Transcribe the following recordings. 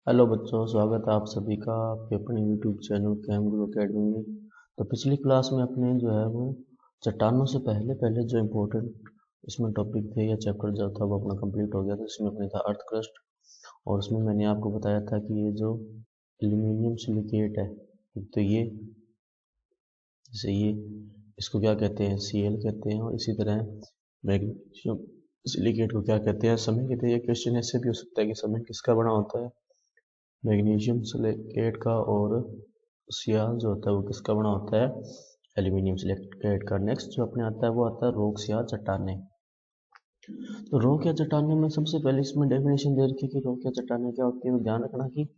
Hello बच्चों, स्वागत है आप सभी का आपके अपने यूट्यूब चैनल कैम गुरु अकेडमी में। तो पिछली क्लास में अपने जो है वो चट्टानों से पहले पहले जो इम्पोर्टेंट इसमें टॉपिक थे या चैप्टर जो था वो अपना कंप्लीट हो गया था। इसमें अपने था अर्थ क्रस्ट, और उसमें मैंने आपको बताया था कि ये जो एल्यूमिनियम सिलिकेट है, एक तो ये जैसे ये इसको क्या कहते हैं, Cl कहते हैं, और इसी तरह मैग्नीशियम सिलिकेट को क्या कहते हैं, समय कहते हैं। ये क्वेश्चन ऐसे भी हो सकता है कि समय किसका बना होता है, मैग्नीशियम सिलिकेट का, और सियाल जो होता है वो किसका बना होता है, एल्यूमिनियम सिलिकेट का। नेक्स्ट जो अपने आता है वो आता है रॉक्स या चट्टाने। तो रॉक या चट्टाने में सबसे पहले इसमें डेफिनेशन दे रखी है कि रॉक या चट्टाने क्या होती है। तो ध्यान रखना कि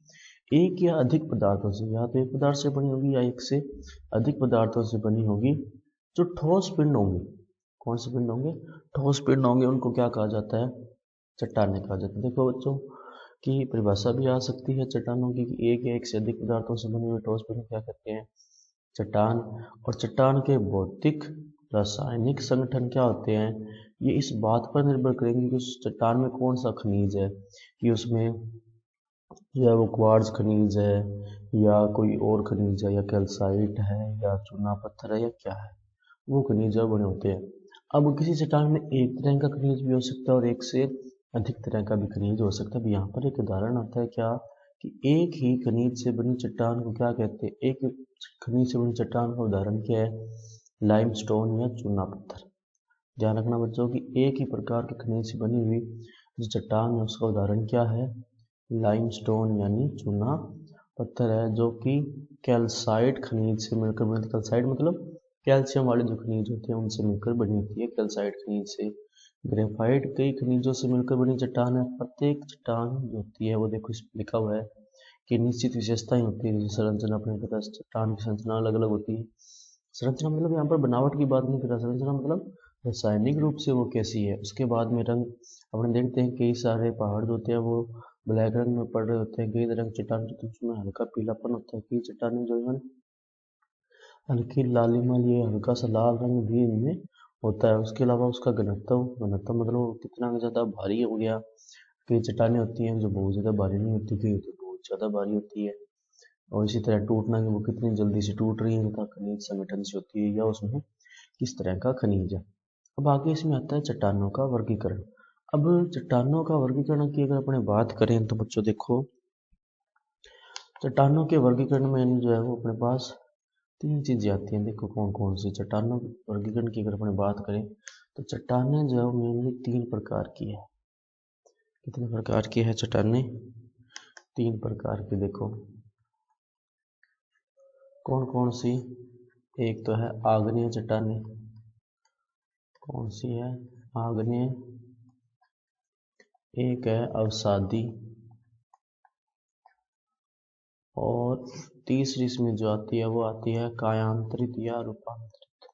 एक या अधिक पदार्थों से, या तो एक पदार्थ से बनी होगी या एक से अधिक पदार्थों से बनी होगी जो ठोस पिंड होंगे। कौन से पिंड होंगे, ठोस पिंड होंगे, उनको क्या कहा जाता है, चट्टाने कहा जाता है। देखो बच्चों की परिभाषा भी आ सकती है चट्टानों की कि एक या एक से अधिक पदार्थों से बने हुए ठोस पिंड क्या कहते हैं, चट्टान। और चट्टान के भौतिक रासायनिक संगठन क्या होते हैं, ये इस बात पर निर्भर करेंगे कि उस चट्टान में कौन सा खनिज है, कि उसमें जो है वो क्वार्ट्ज खनिज है या कोई और खनिज है, या कैल्साइट है या चूना पत्थर है या क्या है, वो खनिज है बने होते हैं। अब किसी चट्टान में एक तरह का खनिज भी हो सकता है और एक से अधिक तरह का भी खनिज हो सकता है। अब यहाँ पर एक उदाहरण आता है क्या, कि एक ही खनिज से बनी चट्टान को क्या कहते हैं, एक खनिज से बनी चट्टान का उदाहरण क्या है, लाइमस्टोन या चूना पत्थर। ध्यान रखना बच्चों कि एक ही प्रकार के खनिज से बनी हुई जो चट्टान है उसका उदाहरण क्या है, लाइमस्टोन यानी चूना पत्थर है, जो कि कैल्साइट खनिज से मिलकर बनी। कैल्साइट मतलब कैल्शियम वाले जो खनिज होते हैं उनसे मिलकर बनी होती है कैल्साइट खनिज से। ग्रेफाइट कई खनिजों से मिलकर बनी चट्टान है। प्रत्येक चट्टान जो होती है वो देखो इस पर लिखा हुआ है कि निश्चित विशेषताएं होती है। जैसे संरचना, अपने पता है चट्टान की संरचना अलग अलग होती है। संरचना मतलब यहाँ पर बनावट की बात नहीं कर रहा, संरचना मतलब रासायनिक रूप से वो कैसी है। उसके बाद में रंग, अपने देखते हैं कई सारे पहाड़ जो होते हैं वो ब्लैक रंग में पड़ रहे होते हैं, कई तरह की चट्टान जो उसमें हल्का पीलापन होता है, कई चट्टानें जो है हल्की लालिमा, ये हल्का सा लाल रंग भी इनमें होता है। उसके अलावा उसका घनत्व, घनत्व मतलब कितना ज़्यादा भारी हो गया। कई चट्टानें होती हैं जो बहुत ज़्यादा भारी नहीं होती, कई तो बहुत ज़्यादा भारी होती है। और इसी तरह टूटना कि वो कितनी जल्दी से टूट रही है, इनका खनिज संगठन से होती है या उसमें किस तरह का खनिज है। अब आगे इसमें आता है चट्टानों का वर्गीकरण। अब चट्टानों का वर्गीकरण की अगर अपने बात करें तो बच्चों देखो, चट्टानों के वर्गीकरण में जो है वो अपने पास तीन चीजें आती हैं। देखो कौन कौन सी चट्टानों के वर्गीकरण की अगर अपने बात करें तो चट्टानें जो है वो मेनली तीन प्रकार की है। कितने प्रकार की है चट्टानें, तीन प्रकार की। देखो कौन कौन सी, एक तो है आग्नेय चट्टानें। कौन सी है, आग्नेय। एक है अवसादी, और तीसरी इसमें जो आती है वो आती है कायांतरित या रूपांतरित।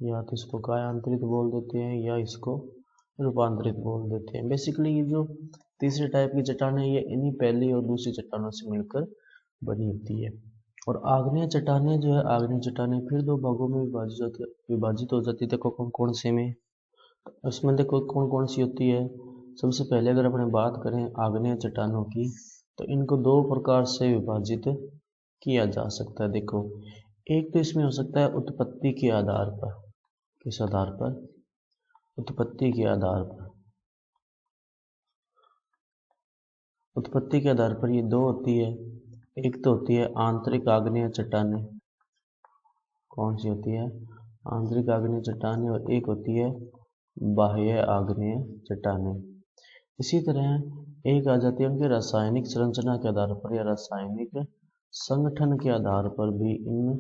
या तो इसको कायांतरित बोल देते हैं या इसको रूपांतरित बोल देते हैं। बेसिकली ये जो तीसरे टाइप की चट्टान है ये इन्हीं पहली और दूसरी चट्टानों से मिलकर बनी होती है। और आग्नेय चट्टानें जो है, आग्नेय चट्टानें फिर दो भागों में विभाजित हो जाती है। देखो कौन कौन से में, उसमें देखो कौन कौन सी होती है। सबसे पहले अगर अपने बात करें आग्नेय चट्टानों की, तो इनको दो प्रकार से विभाजित किया जा सकता है। देखो एक तो इसमें हो सकता है उत्पत्ति के आधार पर। किस आधार पर, उत्पत्ति के आधार पर। उत्पत्ति के आधार पर ये दो होती है। एक तो होती है आंतरिक आग्नेय चट्टानें। कौन सी होती है, आंतरिक आग्नेय चट्टानें। और एक होती है बाह्य आग्नेय चट्टानें। इसी तरह एक आ जाती है उनके रासायनिक संरचना के आधार पर या रासायनिक संगठन के आधार पर भी इन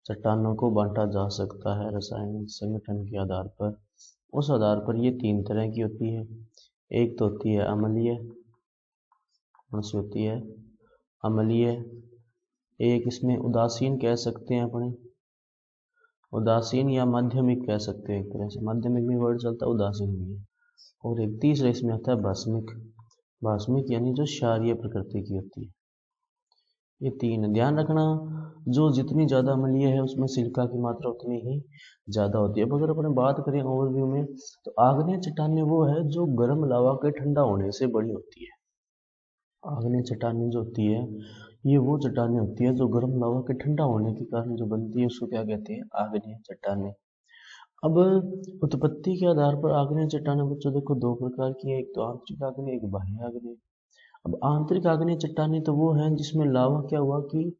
चट्टानों को बांटा जा सकता है। रासायनिक संगठन के आधार पर, उस आधार पर ये तीन तरह की होती है। एक तो होती है अम्लीय। कौन सी होती है, अम्लीय। एक इसमें उदासीन कह सकते हैं अपने, उदासीन या माध्यमिक कह सकते हैं। एक तरह से माध्यमिक भी वर्ड चलता है, उदासीन भी है। और एक तीसरा इसमें आता है भस्मिक। भस्मिक यानी जो क्षारीय प्रकृति की होती है। ये तीन ध्यान रखना, जो जितनी ज़्यादा अम्लीय है उसमें सिलिका की मात्रा उतनी ही ज़्यादा होती है। अब अगर अपने बात करें ओवरव्यू में, तो आग्नेय चट्टानें वो है जो गर्म लावा के ठंडा होने से बड़ी होती है। आग्नेय चट्टानें जो होती है ये वो चट्टानें होती है जो गर्म लावा के ठंडा होने के कारण जो बनती है उसको क्या कहते हैं, आग्नेय चट्टानें। अब उत्पत्ति के आधार पर आग्नेय चट्टानें बच्चों देखो दो प्रकार की है, एक तो आंतरिक आग्नेय, एक बाह्य आग्नेय। अब आंतरिक आग्नेय चट्टानें तो वो है जिसमें लावा क्या हुआ कि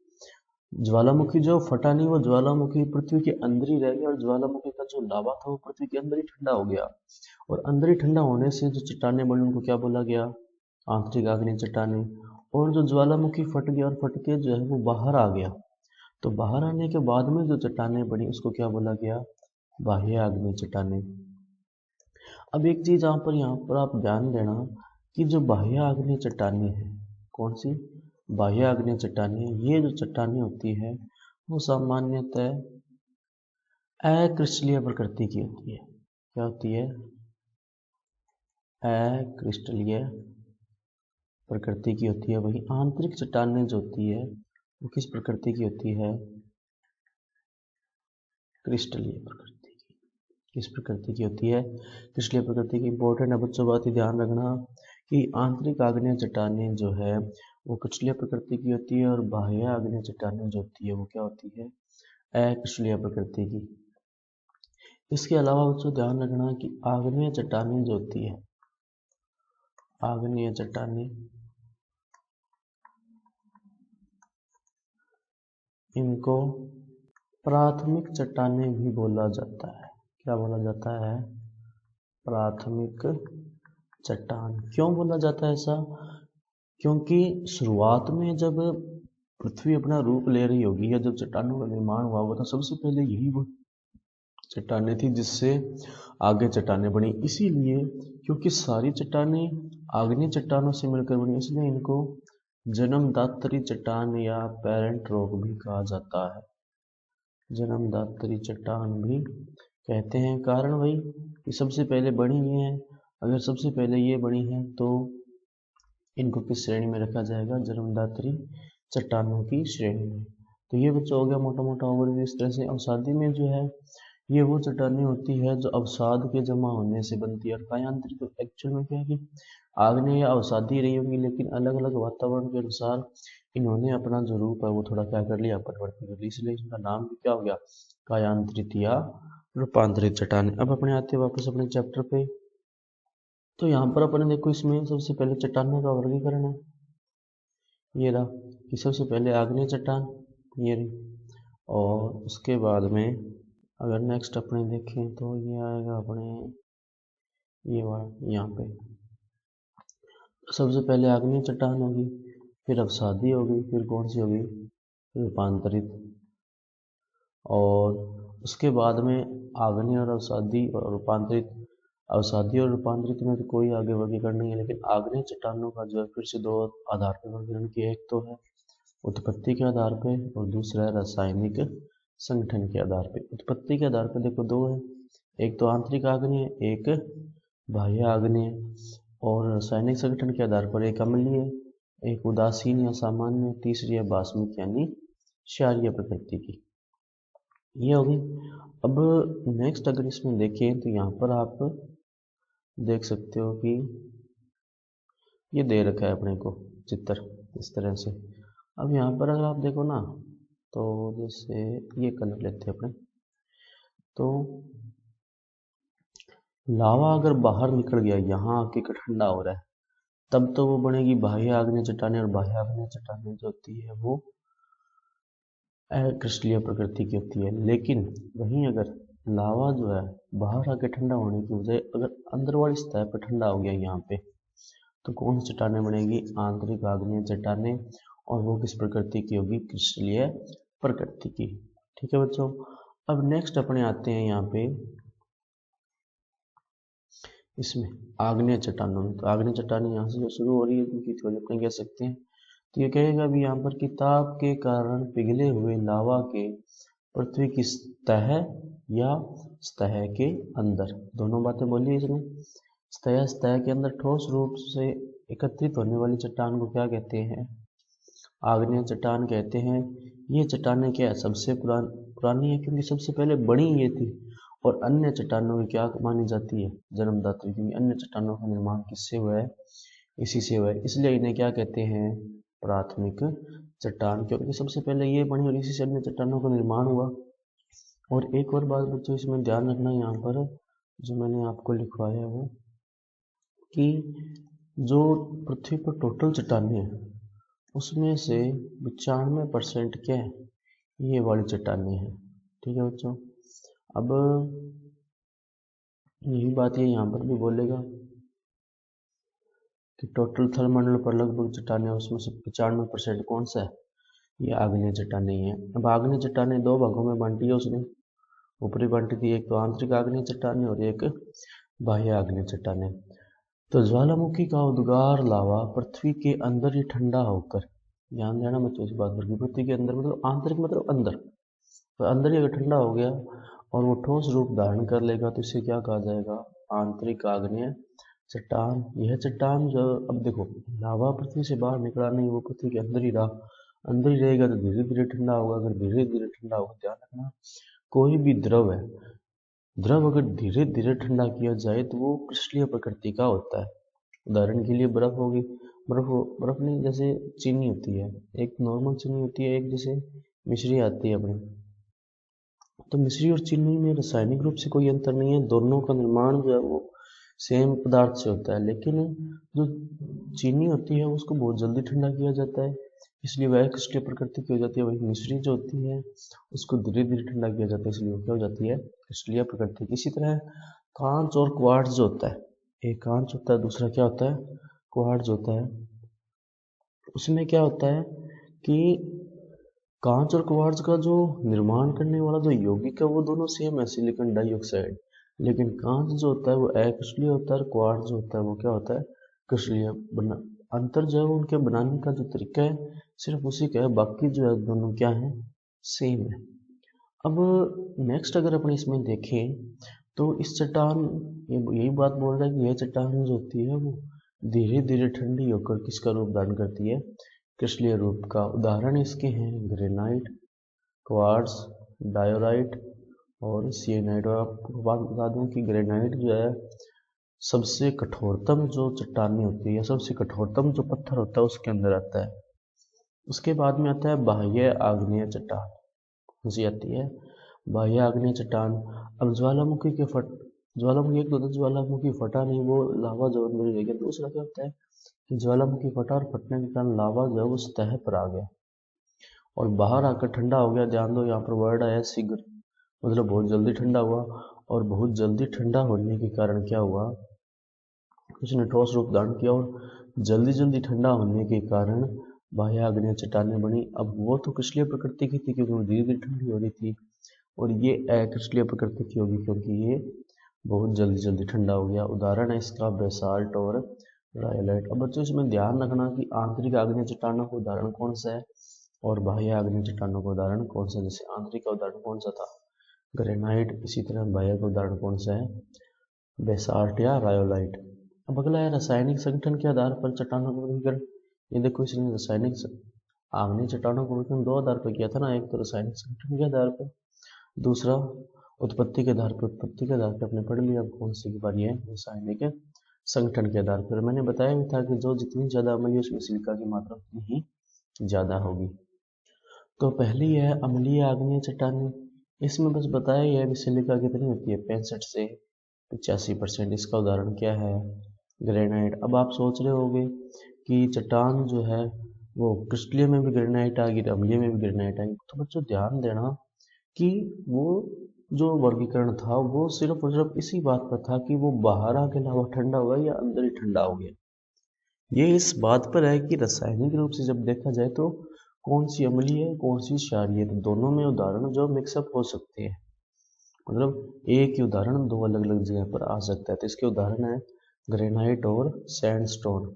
ज्वालामुखी जो फटा नहीं, वो ज्वालामुखी पृथ्वी के अंदर ही रह गया और ज्वालामुखी का जो लावा था वो पृथ्वी के अंदर ही ठंडा हो गया, और अंदर ही ठंडा होने से जो चट्टानें बनी उनको क्या बोला गया, आंतरिक आग्नेय चट्टानें। और जो ज्वालामुखी फट गया और फट के जो है वो बाहर आ गया, तो बाहर आने के बाद में जो चट्टानें बनी उसको क्या बोला गया, बाह्य आग्नेय चट्टानें। अब एक चीज यहाँ पर आप ध्यान देना कि जो बाह्य आग्नेय चट्टानें हैं, कौन सी, बाह्य आग्नेय चट्टानें, ये जो चट्टानें होती है वो सामान्यतः अक्रिस्टलीय प्रकृति की होती है। क्या होती है, अक्रिस्टलीय प्रकृति की होती है। वही आंतरिक चट्टानें जो होती है वो किस प्रकृति की होती है, क्रिस्टलीय प्रकृति की। किस प्रकृति की होती है, क्रिस्टलीय प्रकृति की। इंपॉर्टेंट है बच्चों, बात ही ध्यान रखना कि आंतरिक आग्नेय चट्टानें जो है वो क्रिस्टलीय प्रकृति की होती है और बाह्य आग्नेय चट्टानें जो होती है वो क्या होती है, अक्रिस्टलीय प्रकृति की। इसके अलावा बच्चों ध्यान रखना कि आग्नेय चट्टानें जो होती है, आग्नेय चट्टानें, इनको प्राथमिक चट्टानें भी बोला जाता है। क्या बोला जाता है, प्राथमिक चट्टान। क्यों बोला जाता है ऐसा, क्योंकि शुरुआत में जब पृथ्वी अपना रूप ले रही होगी या जब चट्टानों का निर्माण हुआ होगा तो सबसे पहले यही वो चट्टानें थी जिससे आगे चट्टानें बनी। इसीलिए क्योंकि सारी चट्टानें आग्नेय चट्टानों से मिलकर बनी, इसलिए इनको जन्मदात्री चट्टान या पेरेंट रॉक भी कहा जाता है। जन्मदात्री चट्टान भी कहते हैं। कारण वही कि सबसे पहले बनी ये है, अगर सबसे पहले ये बनी है तो इनको किस श्रेणी में रखा जाएगा, जन्मदात्री चट्टानों की श्रेणी में। तो ये बच्चा हो गया मोटा मोटा ओवरव्यू। इस तरह से अवसादी में जो है ये वो चट्टानें होती है जो अवसाद के जमा होने से बनती है। और कायांतरिक तो एक्चुअल में क्या है कि आग्नेय या अवसादी रही होगी, लेकिन अलग अलग वातावरण के अनुसार इन्होंने अपना जो रूप है वो थोड़ा क्या कर लिया, परिवर्तन कर लिया, इसलिए इनका नाम भी क्या हो गया, कायांतरित या रूपांतरित चट्टानें। अब अपने आते वापस अपने चैप्टर पे। तो यहाँ पर अपने देखो इसमें सबसे पहले चट्टानों का वर्गीकरण है, ये रहा कि सबसे पहले आग्नेय चट्टान ये रही, और उसके बाद में अगर नेक्स्ट अपने देखें तो ये आएगा अपने ये वाला यहाँ पे। सबसे पहले आग्नेय चट्टान होगी, फिर अवसादी होगी, फिर कौन सी होगी, रूपांतरित, और उसके बाद में आग्नेय और अवसादी और रूपांतरित। अवसादी और रूपांतरित में तो कोई आगे वर्गीकरण नहीं है, लेकिन आग्नेय चट्टानों का जो है फिर से दो आधार पर वर्गीकरण किया, एक तो है उत्पत्ति के आधार पे और दूसरा है रासायनिक संगठन के आधार पे। उत्पत्ति के आधार पे देखो दो है, एक तो आंतरिक आग्नेय, एक बाह्य आग्नेय, और रासायनिक संगठन के आधार पर एक अम्लीय, एक उदासीन या सामान्य, तीसरी है बाष्मिक यानी क्षारीय प्रकृति की। ये होगी। अब नेक्स्ट अगर इसमें देखें तो यहाँ पर आप देख सकते हो कि ये दे रखा है अपने को चित्र इस तरह से। अब यहाँ पर अगर आप देखो ना तो जैसे ये कलर लेते हैं अपने, तो लावा अगर बाहर निकल गया, यहाँ आके ठंडा हो रहा है, तब तो वो बनेगी बाह्य आग्नेय चट्टानें, और बाह्य आग्नेय चट्टानें जो होती है वो अक्रिस्टलीय प्रकृति की होती है। लेकिन वहीं अगर लावा जो है बाहर आके ठंडा होने की बजाय अगर अंदर वाली सतह पर ठंडा हो गया यहाँ पे, तो कौन सी चट्टानें बनेगी, आंतरिक आग्नेय चट्टानें, और वो किस प्रकृति की होगी, क्रिस्टलीय प्रकृति की। ठीक है बच्चों। अब नेक्स्ट अपने आते हैं यहाँ पे इसमें आग्नेय चट्टानों में। तो आग्नेय चट्टानें यहाँ से जो शुरू हो रही है उनकी थ्योरी अपने कह सकते हैं। तो ये कहेगा अभी यहाँ पर कि ताप के कारण पिघले हुए लावा के पृथ्वी की सतह या सतह के अंदर, दोनों बातें बोली इसने। सतह के अंदर ठोस रूप से एकत्रित होने वाली चट्टान को क्या कहते हैं, आग्नेय चट्टान कहते हैं। ये चट्टानें क्या है, सबसे पुरानी है, क्योंकि सबसे पहले बड़ी ये थी, और अन्य चट्टानों की क्या मानी जाती है, जन्मदात्री, क्योंकि अन्य चट्टानों का निर्माण किससे हुआ है, इसी से हुआ है, इसलिए इन्हें क्या कहते हैं, प्राथमिक चट्टान, क्योंकि सबसे पहले ये बनी और इसी से अन्य चट्टानों का निर्माण हुआ। और एक और बात बच्चों इसमें ध्यान रखना, यहाँ पर जो मैंने आपको लिखवाया है वो कि जो पृथ्वी पर टोटल चट्टानें हैं उसमें से 95% क्या है, ये वाली चट्टानें हैं। ठीक है बच्चों, अब यही बात ये यहाँ पर भी बोलेगा कि टोटल थलमंडल पर लगभग चट्टानें, उसमें से 95% कौन सा है, ये आग्नेय चट्टानें है। अब आग्नेय चट्टानें दो भागों में बांटी है उसने, ऊपरी बांटी थी, एक तो आंतरिक आग्नेय चट्टानें और एक बाह्य आग्नेय चट्टानें। तो ज्वालामुखी का उद्गार लावा पृथ्वी के अंदर ही ठंडा होकर, ध्यान देना बच्चों इस बात पर, पृथ्वी के अंदर मतलब आंतरिक मतलब अंदर, तो अंदर ही अगर ठंडा हो गया और वो ठोस रूप धारण कर लेगा तो इसे क्या कहा जाएगा, आंतरिक आग्नेय चट्टान। यह चट्टान जो, अब देखो लावा पृथ्वी से बाहर निकला नहीं, वो पृथ्वी के अंदर ही रहा, अंदर ही रहेगा तो धीरे धीरे ठंडा होगा। अगर धीरे धीरे ठंडा होगा, ध्यान रखना कोई भी द्रव है, द्रव अगर धीरे धीरे ठंडा किया जाए तो वो क्रिस्टलीय प्रकृति का होता है। उदाहरण के लिए बर्फ होगी, बर्फ नहीं, जैसे चीनी होती है, एक नॉर्मल चीनी होती है, एक जैसे मिश्री आती है अपनी, तो मिश्री और चीनी में रासायनिक रूप से कोई अंतर नहीं है, दोनों का निर्माण जो है वो सेम पदार्थ से होता है, लेकिन जो चीनी होती है उसको बहुत जल्दी ठंडा किया जाता है, इसलिए वह क्रिस्टलीय प्रकृति की हो जाती है। वही मिश्री जो होती है उसको धीरे धीरे ठंडा किया जाता है, इसलिए वो क्या हो जाती है, क्रिस्टलीय प्रकृति की। इसी तरह कांच और क्वार्ट्ज जो होता है, एक कांच होता है, दूसरा क्या होता है, क्वार्ट्ज होता है। उसमें क्या होता है कि कांच और क्वार्ट्ज का जो निर्माण करने वाला जो यौगिक है वो दोनों सेम है, सिलिकॉन डाइऑक्साइड, लेकिन कांच जो होता है वो अक्रिस्टलीय होता है और क्वार्ट्ज जो होता है वो क्या होता है, क्रिस्टलीय। अंतर जो है उनके बनाने का जो तरीका है सिर्फ उसी का है, बाकी जो है दोनों क्या है, सेम है। अब नेक्स्ट अगर अपन इसमें देखें तो इस चट्टान, यही बात बोल रहा है कि यह चट्टान जो होती है वो धीरे धीरे ठंडी होकर किसका रूप धारण करती है, क्रिस्टलीय रूप का। उदाहरण इसके हैं ग्रेनाइट, क्वार्ट्ज, डायोराइट और सिएनाइट। और आपको बात बता दूं कि ग्रेनाइट जो है सबसे कठोरतम जो चट्टानी होती है या सबसे कठोरतम जो पत्थर होता है उसके अंदर आता है। उसके बाद में आता है बाह्य आग्नेय चट्टान, कौन आती है, बाह्य आग्नेय चट्टान। अब ज्वालामुखी के ज्वालामुखी एक तो ज्वालामुखी फटा नहीं, वो लावा जो अंदर रह गया। दूसरा क्या होता है कि ज्वालामुखी फटा और फटने के कारण लावा जो है वो सतह पर आ गया और बाहर आकर ठंडा हो गया। ध्यान दो यहाँ पर वर्ड आया शीघ्र, मतलब बहुत जल्दी ठंडा हुआ, और बहुत जल्दी ठंडा होने के कारण क्या हुआ, उसने ठोस रूप धारण किया और जल्दी जल्दी ठंडा होने के कारण बाह्य आग्नेय चट्टानें बनी। अब वो तो क्रिस्टलीय प्रकृति की थी क्योंकि वो धीरे धीरे ठंडी हो रही थी, और ये अक्रिस्टलीय प्रकृति की होगी क्योंकि ये बहुत जल्दी जल्दी ठंडा हो गया। उदाहरण है इसका बेसाल्ट और रायलाइट। अब बच्चों इसमें ध्यान रखना कि आंतरिक आग्नेय चट्टानों का उदाहरण कौन सा है और बाह्य आग्नेय चट्टानों का उदाहरण कौन सा। जैसे आंतरिक का उदाहरण कौन सा था, ग्रेनाइट, इसी तरह बाह्य का उदाहरण कौन सा है, बेसाल्ट या रायोलाइट। अब अगला है रासायनिक संगठन के आधार पर चट्टानों का वर्गीकरण। ये देखो इसने रासायनिक आग्नेय चट्टानों का वर्गीकरण दो आधार पर किया था ना, एक तो रासायनिक संगठन के आधार पर, दूसरा उत्पत्ति के आधार पर। उत्पत्ति के आधार पर आपने पढ़ लिया, अब कौन सी की बारी है, रासायनिक संगठन के आधार पर। मैंने बताया भी था कि जो जितनी ज्यादा अम्लीय उसमें सिलिका की मात्रा उतनी ही ज्यादा होगी। तो पहली है अम्लीय आग्नेय चट्टानें, इसमें बस बताया ही है कि सिलिका कितनी होती है, 65 से 85%। इसका उदाहरण क्या है, ग्रेनाइट। अब आप सोच रहे होंगे कि चट्टान जो है वो क्रिस्टलीय में भी ग्रेनाइट आ गई, अम्लीय में भी ग्रेनाइट आ गई। तो बच्चों ध्यान देना कि वो जो वर्गीकरण था वो सिर्फ और सिर्फ इसी बात पर था कि वो बाहर आके लावा ठंडा हुआ या अंदर ही ठंडा हो गया। ये इस बात पर है कि रासायनिक रूप से जब देखा जाए तो कौन सी अम्लीय है कौन सी क्षारीय है, तो दोनों में उदाहरण जो मिक्सअप हो सकते हैं, मतलब एक ही उदाहरण दो अलग अलग जगह पर आ सकता है। तो इसके उदाहरण है ग्रेनाइट और सैंडस्टोन,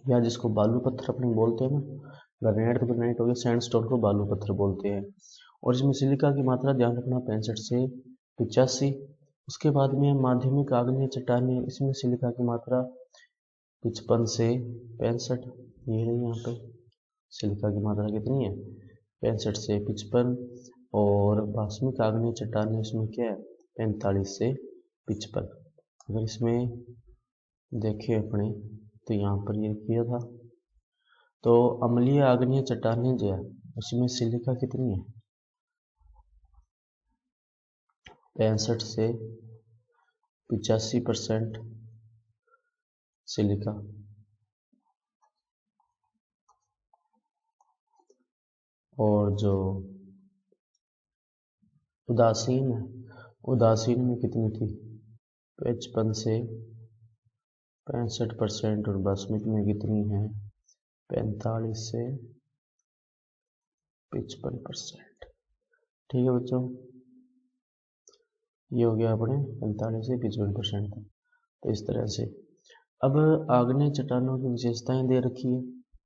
या जिसको बालू पत्थर अपने बोलते हैं ना, ग्रेनाइट तो ग्रेनाइट हो गया, सैंडस्टोन को बालू पत्थर बोलते हैं। और इसमें सिलिका की मात्रा ध्यान रखना 65 से 85। उसके बाद में माध्यमिक आग्नेय चट्टानें, इसमें सिलिका की मात्रा 55 से 65। ये रही यहाँ पे सिलिका की मात्रा कितनी है, 65 से 55। और भास्मिक आग्नेय चट्टानें इसमें क्या है, 45 से 55। अगर इसमें देखें अपने तो यहाँ पर ये किया था। तो अम्लीय आग्नेय चट्टानें जो है उसमें सिलिका कितनी है, 65 से 85% सिलिका। और जो उदासीन है, उदासीन में कितनी थी, 55 से 65%। और बास्मती में कितनी है, 45 से 55%। ठीक है बच्चों, ये हो गया अपने 45 से 55% तक। तो इस तरह से अब आग्नेय चट्टानों की विशेषताएं दे रखी है,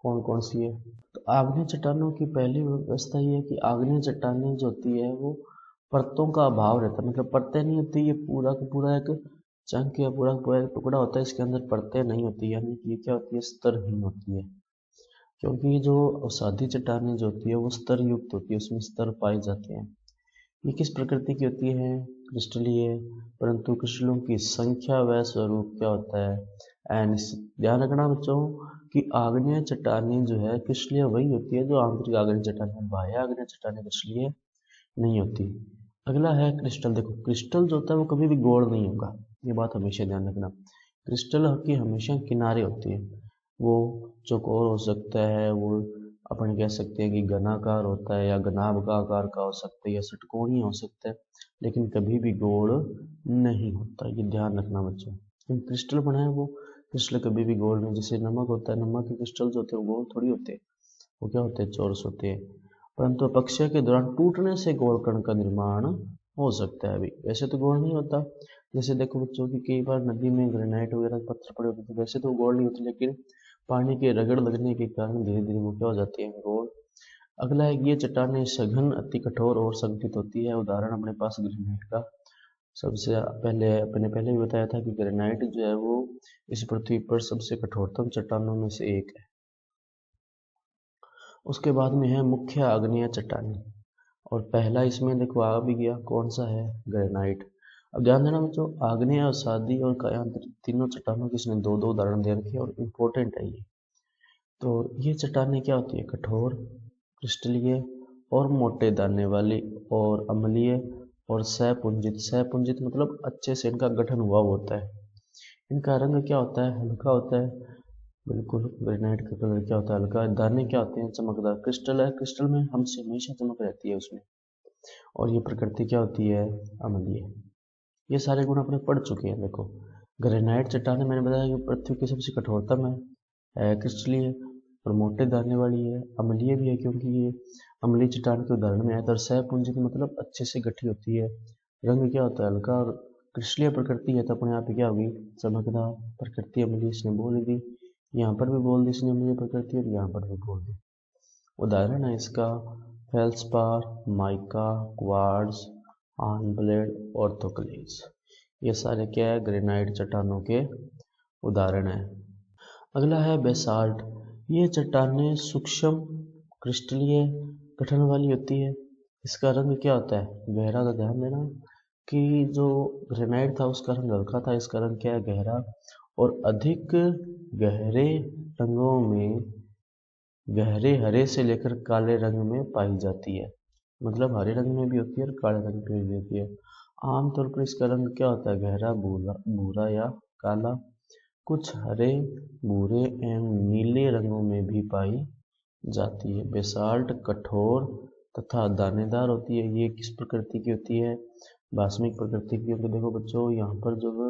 कौन कौन सी है। तो आग्नेय चट्टानों की पहली व्यवस्था ये है कि आग्नेय चट्टानें जो होती है वो परतों का अभाव रहता है, मतलब परतें नहीं होती, ये पूरा का पूरा एक चंक या पूरा का पूरा एक टुकड़ा होता है, इसके अंदर परतें नहीं होती, यानी कि ये क्या होती है, स्तरहीन होती है। क्योंकि जो अवसादी चट्टानें जो होती है वो स्तर युक्त होती है, उसमें स्तर पाए जाते हैं। ये किस प्रकृति की होती है, क्रिस्टलीय, परंतु क्रिस्टलों की संख्या व स्वरूप क्या होता है, अनिश्चित। ध्यान रखना बच्चों कि आग्नेय चट्टानें जो है क्रिस्टलीय वही होती है जो आंतरिक आग्नेय चट्टानें, बाह्य आग्नेय चट्टानें क्रिस्टलीय नहीं होती। अगला है क्रिस्टल। देखो क्रिस्टल जो होता है वो कभी भी गोल नहीं होगा, ये बात हमेशा ध्यान रखना। क्रिस्टल की हमेशा किनारे होती है, वो चौकोर हो सकता है, वो अपन कह सकते हैं कि घनाकार होता है या घनाभ का आकार का हो सकता है या षटकोणीय हो सकता है, लेकिन कभी भी गोल नहीं होता, ये ध्यान रखना बच्चों। क्रिस्टल बना है वो क्रिस्टल कभी भी गोल नहीं, जैसे नमक होता है, नमक के क्रिस्टल जो होते हैं वो गोल थोड़ी होते हैं, वो क्या होते हैं, चौरस होते हैं। परंतु अपक्षय के दौरान टूटने से गोल कण का निर्माण हो सकता है। अभी वैसे तो गोल नहीं होता, जैसे देखो बच्चों की कई बार नदी में ग्रेनाइट वगैरह पत्थर पड़े होते थे, वैसे तो गोल नहीं होते, लेकिन पानी के रगड़ लगने के कारण धीरे धीरे वो क्या हो जाती है, गोल। अगला है ये चट्टानें सघन, अति कठोर और संगठित होती है। उदाहरण अपने पास ग्रेनाइट का सबसे पहले अपने पहले भी बताया था कि ग्रेनाइट जो है वो इस पृथ्वी पर सबसे कठोरतम चट्टानों में से एक है। उसके बाद में है मुख्य आग्नेय चट्टानें, और पहला इसमें देखो आ भी गया, कौन सा है, ग्रेनाइट। अब ध्यान देना बच्चों, आग्नेय, अवसादी और कायांतर तीनों चट्टानों की इसने दो दो उदाहरण दे रखे और इम्पोर्टेंट है ये। तो ये चट्टानें क्या होती है, कठोर, क्रिस्टलीय और मोटे दाने वाली, और अम्लीय और सहपुंजित। सहपुंजित मतलब अच्छे से इनका गठन हुआ होता है। इनका रंग क्या होता है, हल्का होता है, बिल्कुल। ग्रेनाइट का कलर क्या होता है, हल्का। दाने क्या होते हैं, चमकदार। क्रिस्टल है, क्रिस्टल में हमसे हमेशा चमक रहती है उसमें। और ये प्रकृति क्या होती है, अम्लीय। ये सारे गुण अपने पढ़ चुके हैं। देखो ग्रेनाइट चट्टानें मैंने बताया कि पृथ्वी की सबसे कठोरतम है, क्रिस्टलीय और मोटे दाने वाली है, अम्लीय भी है क्योंकि ये अम्लीय चट्टान के उदाहरण में आया था। सहपुंजित मतलब अच्छे से गठी होती है, रंग क्या होता है, हल्का। और क्रिस्टलीय प्रकृति है तो अपने आप ही क्या होगी, चमकदार। प्रकृति अम्लीय इसने बोल दी, यहाँ पर भी बोल दी इसने अम्लीय प्रकृति, और यहाँ पर भी बोल दी। उदाहरण है इसका फेल्सपार, माइका, क्वार्ट्ज, आर्नब्लेड, ऑर्थोक्लेज। ये सारे क्या है, ग्रेनाइट चट्टानों के उदाहरण है। अगला है बेसाल्ट। ये चट्टानें सूक्ष्म, क्रिस्टलीय गठन वाली होती है। इसका रंग क्या होता है, गहरा। का ध्यान देना कि जो ग्रेनाइट था उसका रंग हल्का था, इसका रंग क्या है, गहरा। और अधिक गहरे रंगों में गहरे हरे से लेकर काले रंग में पाई जाती है, मतलब हरे रंग में भी होती है और काले रंग में भी होती है। आमतौर पर इसका रंग क्या होता है, गहरा भूरा, भूरा या काला। कुछ हरे, भूरे एवं नीले रंगों में भी पाई जाती है। बेसाल्ट कठोर तथा दानेदार होती है। ये किस प्रकृति की होती है, बाष्मिक प्रकृति की। क्योंकि देखो बच्चों यहाँ पर जब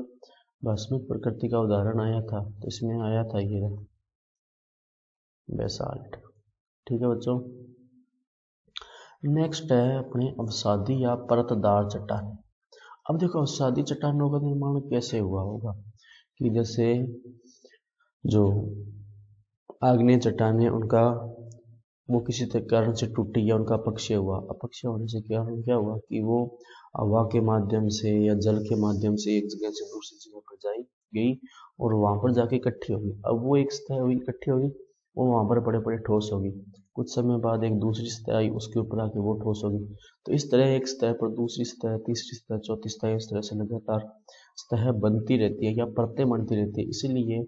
बाष्मिक प्रकृति का उदाहरण आया था तो इसमें आया था ये बेसाल्ट। ठीक है बच्चों, नेक्स्ट है अपने अवसादी या परतदार चट्टानें। अब देखो अवसादी चट्टानों का निर्माण कैसे हुआ होगा, कि जैसे जो आग्नेय चट्टानें उनका वो किसी कारण से टूटी या उनका अपक्षय हुआ। अपक्षय होने से कारण क्या हुआ कि वो हवा के माध्यम से या जल के माध्यम से एक जगह से दूसरी जगह पर जाई गई और वहां पर जाके इकट्ठी होगी। अब वो एक सतह हुई, इकट्ठी होगी, वो वहां पर बड़े बड़े ठोस होगी। कुछ समय बाद एक दूसरी सतह आई, उसके ऊपर आके वो ठोस होगी। तो इस तरह एक सतह पर दूसरी सतह, तीसरी सतह, चौथी सतह, इस तरह से लगातार सतह बनती रहती है या परतें बनती रहती है। इसीलिए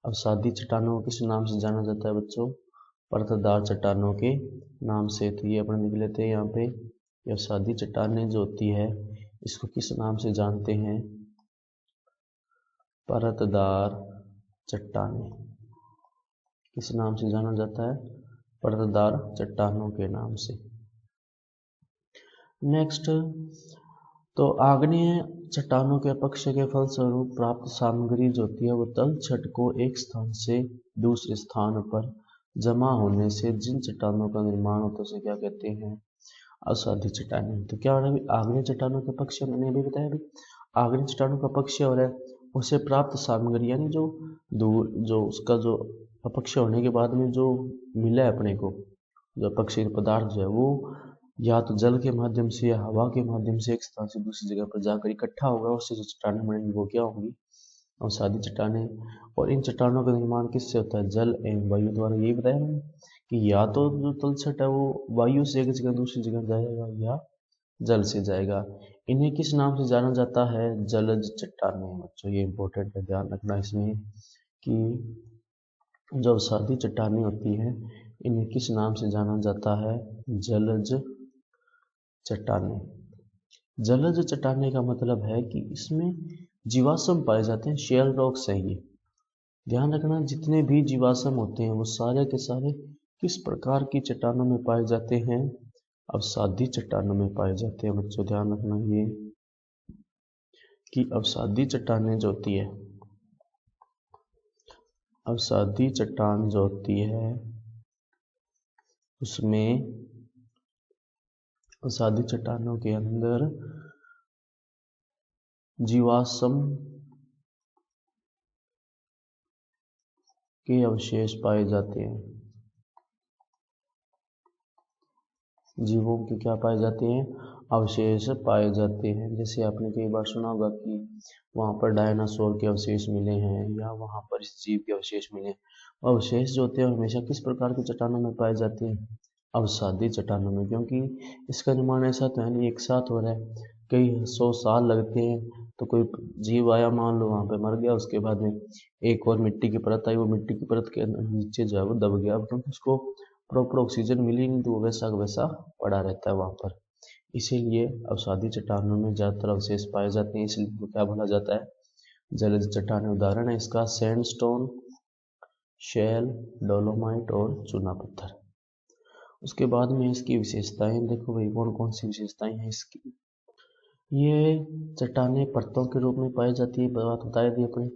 अवसादी चट्टानों को किस नाम से जाना जाता है बच्चों? परतदार चट्टानों के नाम से। तो ये अपन लिख लेते हैं यहाँ पे, ये अवसादी चट्टानें जो होती है इसको किस नाम से जानते हैं? परतदार चट्टानें। किस नाम से जाना जाता है? परतदार चट्टानों के नाम से। नेक्स्ट, तो आग्नेय चट्टानों के अपक्षय के फलस्वरूप प्राप्त सामग्री जो होती है वो तलछट को एक स्थान से दूसरे स्थान पर जमा होने से जिन चट्टानों का निर्माण होता है उसे क्या कहते हैं? अवसादी चट्टानें। तो क्या हो रहा है? आग्नेय चट्टानों का अपक्षय मैंने अभी बताया भी, आग्नेय चट्टानों का अपक्षय हो रहा है, उसे प्राप्त सामग्री यानी जो दूर जो उसका जो अपक्षय होने के बाद में जो मिला है अपने को, जो अपक्षय पदार्थ जो है वो या तो जल के माध्यम से या हवा के माध्यम से एक स्थान से दूसरी जगह पर जाकर इकट्ठा होगा, उससे जो चट्टानें बनेंगी वो क्या होंगी? अवसादी चट्टानें। और इन चट्टानों का निर्माण किससे होता है? जल एवं वायु द्वारा। यही बताया मैंने कि या तो जो तलछट है वो वायु से एक जगह दूसरी जगह जाएगा या जल से जाएगा। इन्हें किस नाम से जाना जाता है? जलज चट्टानें। बच्चों ये इंपॉर्टेंट है, ध्यान रखना इसमें कि जो अवसादी चट्टानें होती हैं इन्हें किस नाम से जाना जाता है? जलज चट्टानें। जलज चट्टानें का मतलब है कि इसमें जीवाश्म पाए जाते हैं, शेल रॉक्स हैं ये। ध्यान रखना जितने भी जीवाश्म होते हैं वो सारे के सारे किस प्रकार की चट्टानों में पाए जाते हैं? अवसादी चट्टानों में पाए जाते हैं। बच्चों ध्यान रखना ये कि अवसादी चट्टानें जो होती है, अवसादी चट्टान जो होती है उसमें अवसादी चट्टानों के अंदर जीवाश्म के अवशेष पाए जाते हैं। जीवों के क्या पाए जाते हैं? अवशेष पाए जाते हैं। जैसे आपने कई बार सुना होगा कि वहाँ पर डायनासोर के अवशेष मिले हैं या वहाँ पर इस जीव के अवशेष मिले हैं। अवशेष जो होते हैं हमेशा किस प्रकार की चट्टानों में पाए जाते हैं? अवसादी चट्टानों में। क्योंकि इसका निर्माण ऐसा तो है नहीं एक साथ हो रहा है, कई 100 साल लगते हैं। तो कोई जीव आया, मान लो वहाँ पे मर गया, उसके बाद में एक और मिट्टी की परत आई, वो मिट्टी की परत के नीचे जो है वो दब गया, क्योंकि उसको प्रॉपर ऑक्सीजन मिली नहीं तो वो वैसा का वैसा पड़ा रहता है वहाँ पर। इसीलिए अवसादी चट्टानों में ज़्यादातर अवशेष पाए जाते हैं, इसलिए क्या बोला जाता है? जलज चट्टानें। उदाहरण है इसका सैंडस्टोन, शेल, डोलोमाइट और चूना पत्थर। उसके बाद में इसकी विशेषताएं देखो भाई, कौन कौन सी विशेषताएं हैं इसकी। ये चट्टानें परतों के रूप में पाई जाती है, बात बताई दी अपने।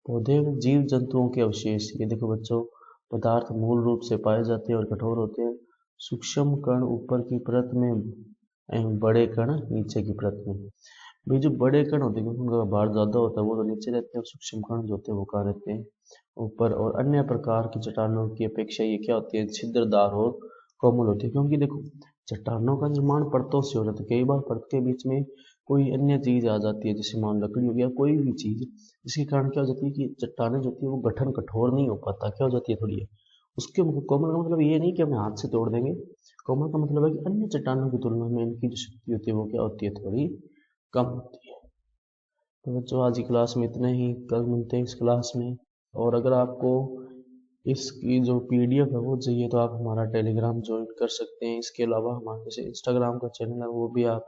पौधे व जीव जंतुओं के अवशेष, ये देखो बच्चों, पदार्थ मूल रूप से पाए जाते हैं और कठोर होते हैं। सूक्ष्म कण ऊपर की परत में एवं बड़े कण नीचे की परत में। भाई जो बड़े कण होते हैं क्योंकि उनका भार ज़्यादा होता है वो तो नीचे रहते हैं, सूक्ष्म कण जो होते हैं वो कहाँ रहते हैं? ऊपर। और अन्य प्रकार की चट्टानों की अपेक्षा ये क्या होती है? छिद्रदार और कोमल होती है। क्योंकि देखो चट्टानों का निर्माण परतों से हो रहा है, तो कई बार परत के बीच में कोई अन्य चीज आ जाती है, जैसे मान लकड़ी हो गया, कोई भी चीज, इसके कारण क्या हो जाती है कि चट्टानें जो होती है वो गठन कठोर नहीं हो पाता, क्या हो जाती है थोड़ी। उसके कोमल का मतलब ये नहीं कि हम हाथ से तोड़ देंगे, कोमल का मतलब है कि अन्य चट्टानों की तुलना में इनकी जो शक्ति होती है वो क्या होती है? थोड़ी कम होती है। तो बच्चों आज की क्लास में इतना ही, कल मिलते हैं इस क्लास में। और अगर आपको इसकी जो पीडीएफ है वो चाहिए तो आप हमारा टेलीग्राम ज्वाइन कर सकते हैं। इसके अलावा हमारे जैसे इंस्टाग्राम का चैनल है वो भी आप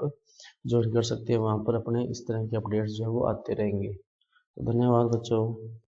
ज्वाइन कर सकते हैं, वहाँ पर अपने इस तरह के अपडेट्स जो है वो आते रहेंगे। तो धन्यवाद बच्चों।